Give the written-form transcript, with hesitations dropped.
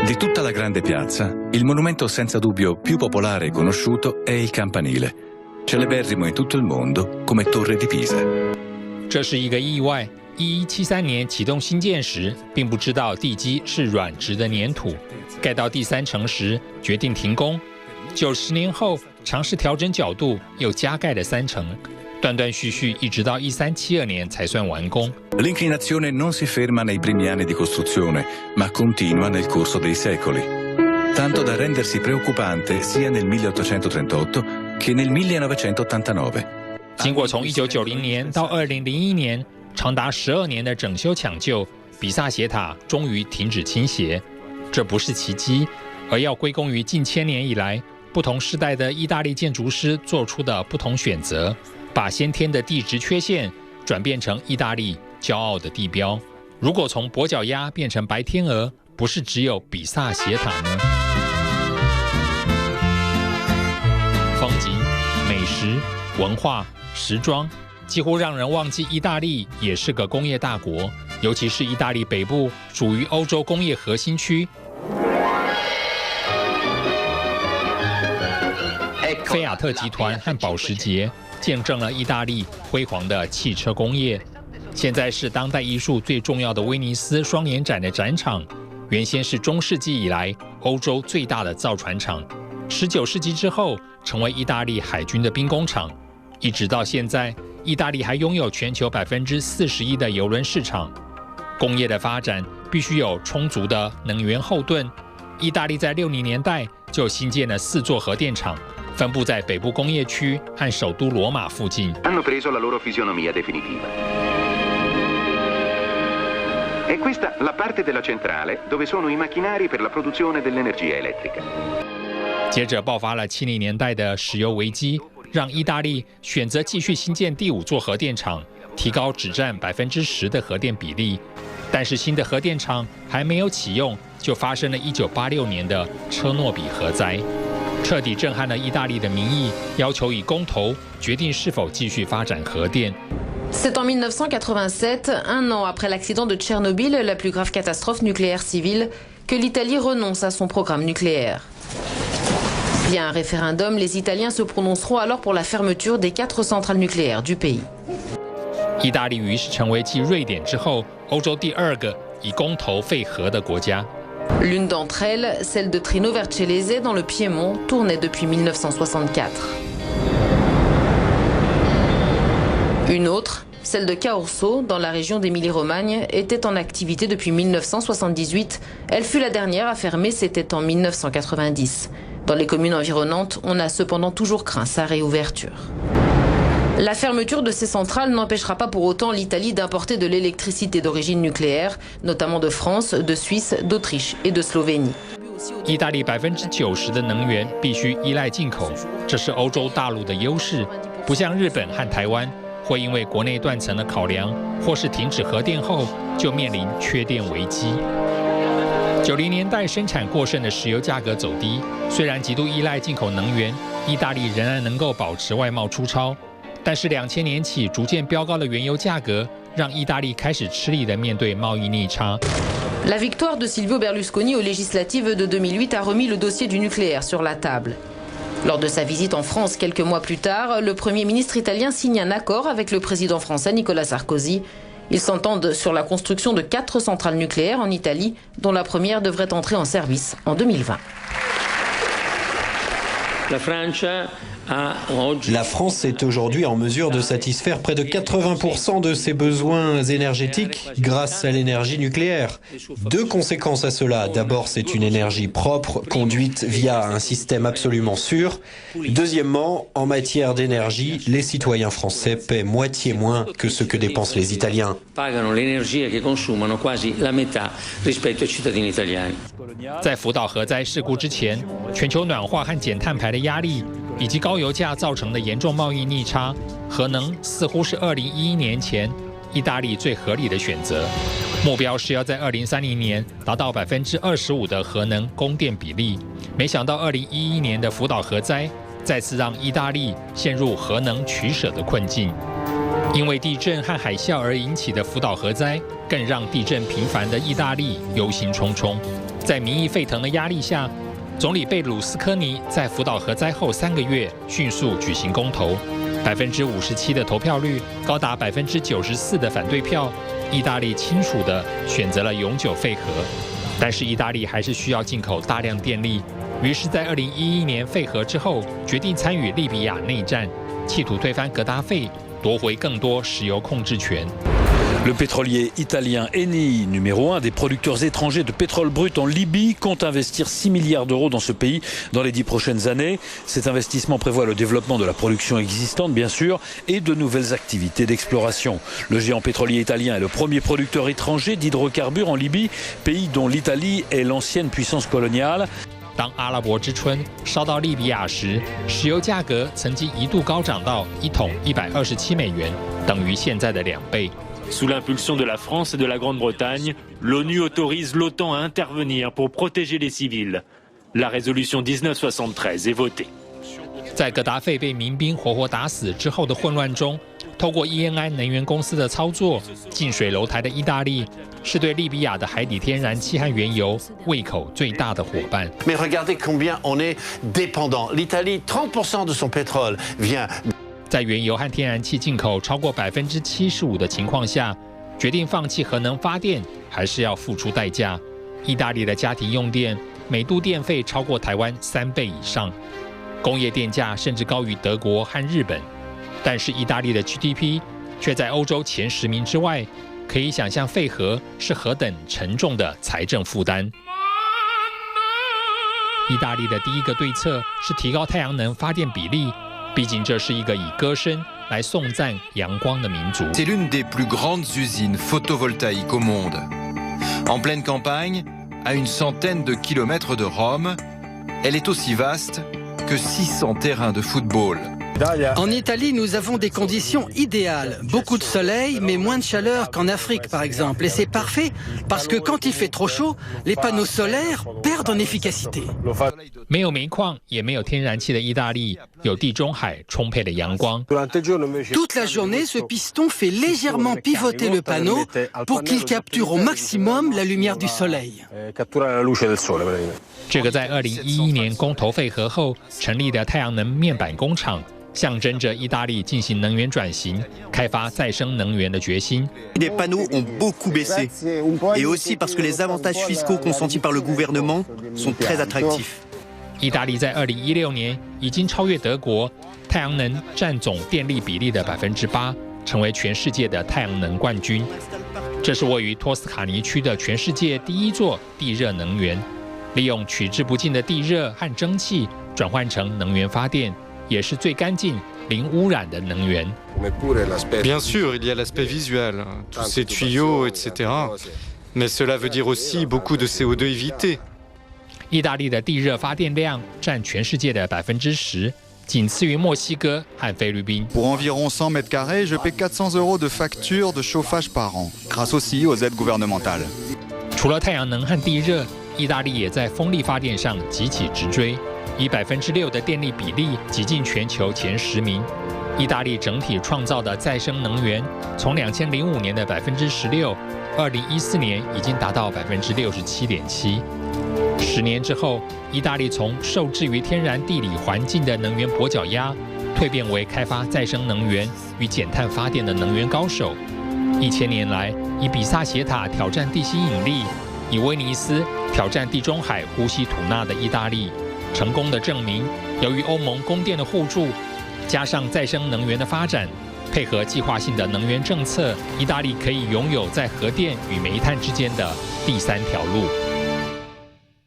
Di tutta la grande piazza, il monumento senza dubbio più popolare e conosciuto è il campanile, celeberrimo in tutto il mondo come Torre di Pisa. 这是一个意外。1173年启动新建时，并不知道地基是软质的粘土，盖到第3层时决定停工。90年后，尝试调整角度，又加盖了3层，断断续续一直到1372年才算完工。L'inclinazione non si ferma nei primi anni di costruzione, ma continua nel corso dei secoli, tanto da rendersi preoccupante sia nel 1838 che nel 1989. 经过从1990年到2001年长达12年的整修抢救，比萨斜塔终于停止倾斜。这不是奇迹，而要归功于近千年以来不同世代的意大利建筑师做出的不同选择，把先天的地质缺陷转变成意大利骄傲的地标。如果从跛脚鸭变成白天鹅，不是只有比萨斜塔呢？风景、美食、文化、时装，几乎让人忘记意大利也是个工业大国，尤其是意大利北部属于欧洲工业核心区。菲亚特集团和保时捷见证了意大利辉煌的汽车工业。现在是当代艺术最重要的威尼斯双年展的展场，原先是中世纪以来欧洲最大的造船厂，19世纪之后成为意大利海军的兵工厂，一直到现在，意大利还拥有全球41%的邮轮市场。工业的发展必须有充足的能源后盾。意大利在60年代就新建了4座核电厂，分布在北部工业区和首都罗马附近。Hanno preso la loro fisionomia definitiva. È questa la parte della centrale dove sono i macchinari per la produzione dell'energia elettrica. 接着爆发了70年代的石油危机，让意大利选择继续新建第5座核电厂，提高只占10%的核电比例。但是新的核电厂还没有启用，就发生了1986年的车诺比核灾，彻底震撼了意大利的民意，要求以公投决定是否继续发展核电。C'est en 1987, un an après l'accident de Tchernobyl, la plus grave catastrophe nucléaire civile, que l'Italie renonce à son programme nucléaire. Via un référendum, les Italiens se prononceront alors pour la fermeture des 4 centrales nucléaires du pays. 意大利于是成为继瑞典之后欧洲第2个以公投废核的国家。L'une d'entre elles, celle de Trino Vercellese dans le Piémont, tournait depuis 1964. Une autre, celle de Caorso, dans la région d'Émilie-Romagne, était en activité depuis 1978. Elle fut la dernière à fermer, c'était en 1990. Dans les communes environnantes, on a cependant toujours craint sa réouverture. La fermeture de ces centrales n'empêchera pas pour autant l'Italie d'importer de l'électricité d'origine nucléaire, notamment de France, de Suisse, d'Autriche et de Slovénie. 意大利90%的能源必须依赖进口，这是欧洲大陆的优势，不像日本和台湾会因为国内断层的考量，或是停止核电后就面临缺电危机。90年代生产过剩的石油价格走低，虽然极度依赖进口能源，意大利仍然能够保持外贸出超。但是2000年起逐渐飙高的原油价格，让意大利开始吃力地面对贸易逆差。La victoire de Silvio Berlusconi aux législatives de 2008 a remis le dossier du nucléaire sur la table. Lors de sa visite en France quelques mois plus tard, le Premier ministre italien signe un accord avec le président français Nicolas Sarkozy. Ils s'entendent sur la construction de 4 centrales nucléaires en Italie, dont la première devrait entrer en service en 2020. La France est aujourd'hui en mesure de satisfaire près de 80% de ses besoins énergétiques grâce à l'énergie nucléaire. 2 conséquences à cela. D'abord, c'est une énergie propre, conduite via un système absolument sûr. Deuxièmement, en matière d'énergie, les citoyens français paient moitié moins que ce que dépensent les Italiens. 在福岛核灾事故之前，全球暖化和减碳排的压力，以及高油价造成的严重贸易逆差，核能似乎是2011年前意大利最合理的选择。目标是要在2030年达到25%的核能供电比例。没想到2011年的福岛核灾再次让意大利陷入核能取舍的困境。因为地震和海啸而引起的福岛核灾，更让地震频繁的意大利忧心忡忡。在民意沸腾的压力下，总理贝鲁斯科尼在福岛核灾后3个月迅速举行公投，57%的投票率，高达94%的反对票，意大利清楚地选择了永久废核。但是意大利还是需要进口大量电力，于是，在2011年废核之后，决定参与利比亚内战，企图推翻格达费，夺回更多石油控制权。Le pétrolier italien Eni, numéro 1 des producteurs étrangers de pétrole brut en Libye, compte investir 6 milliards d'euros dans ce pays dans les 10 prochaines années. Cet investissement prévoit le développement de la production existante, bien sûr, et de nouvelles activités d'exploration. Le géant pétrolier italien est le premier producteur étranger d'hydrocarbures en Libye, pays dont l'Italie est l'ancienne puissance coloniale. 当阿拉伯之春烧到利比亚时，石油价格曾经一度高涨到1桶127美元，等于现在的2倍。Sous l'impulsion de la France et de la Grande-Bretagne, l'ONU autorise l'OTAN à intervenir pour protéger les civils. La résolution 1973 est votée. 在格达费被民兵活活打死之后的混乱中，透过 ENI 能源公司的操作，近水楼台的意大利是对利比亚的海底天然气和原油胃口最大的伙伴。Mais regardez combien on est dépendant. L'Italie, 30% de son pétrole vient. 在原油和天然气进口超过75%的情况下，决定放弃核能发电，还是要付出代价。意大利的家庭用电每度电费超过台湾3倍以上，工业电价甚至高于德国和日本。但是意大利的 GDP 却在欧洲前10名之外，可以想象废核是何等沉重的财政负担。意大利的第一个对策是提高太阳能发电比例。毕竟这是一个以歌声来颂赞阳光的民族。C'est l'une des plus grandes usines photovoltaïques au monde. En pleine campagne, à une centaine de kilomètres de Rome, elle est aussi vaste que 600 terrains de football. En Italie, nous avons des conditions idéales. Beaucoup de soleil, mais moins de chaleur qu'en Afrique, par exemple. Et c'est parfait, parce que quand il fait trop chaud, les panneaux solaires perdent en efficacité. 没有煤矿，也没有天然气的意大利，有地中海充沛的阳光。Toute la journée, ce piston fait légèrement pivoter le panneau pour qu'il capture au maximum la lumière du soleil. 这个在2011年公投废核后成立的太阳能面板工厂，象征着意大利进行能源转型、开发再生能源的决心。Les panneaux ont beaucoup baissé, et aussi parce que les avantages fiscaux consentis par le gouvernement sont très attractifs. 意大利在2016年已经超越德国，太阳能占总电力比例的8%，成为全世界的太阳能冠军。这是位于托斯卡尼区的全世界第一座地热能源，利用取之不尽的地热和蒸汽转换成能源发电，也是最干净、零污染的能源。Bien sûr, il y a l'aspect visuel, tous ces tuyaux, etc. Mais cela veut dire aussi beaucoup de CO2 évité. 意大利的地热发电量占全世界的10%，仅次于墨西哥和菲律宾。Pour environ 100 mètres carrés, je paie 400 € de facture de chauffage par an, grâce aussi aux aides gouvernementales. 除了太阳能和地热，意大利也在风力发电上急起直追，以6%的电力比例挤进全球前10名。意大利整体创造的再生能源，从2005年的16%，2014年已经达到67.7%。10年之后，意大利从受制于天然地理环境的能源跛脚鸭，蜕变为开发再生能源与减碳发电的能源高手。1000年来，以比萨斜塔挑战地心引力，以威尼斯挑战地中海呼吸吐纳的意大利，成功的证明，由于欧盟供电的互助，加上再生能源的发展，配合计划性的能源政策，意大利可以拥有在核电与煤炭之间的第3条路。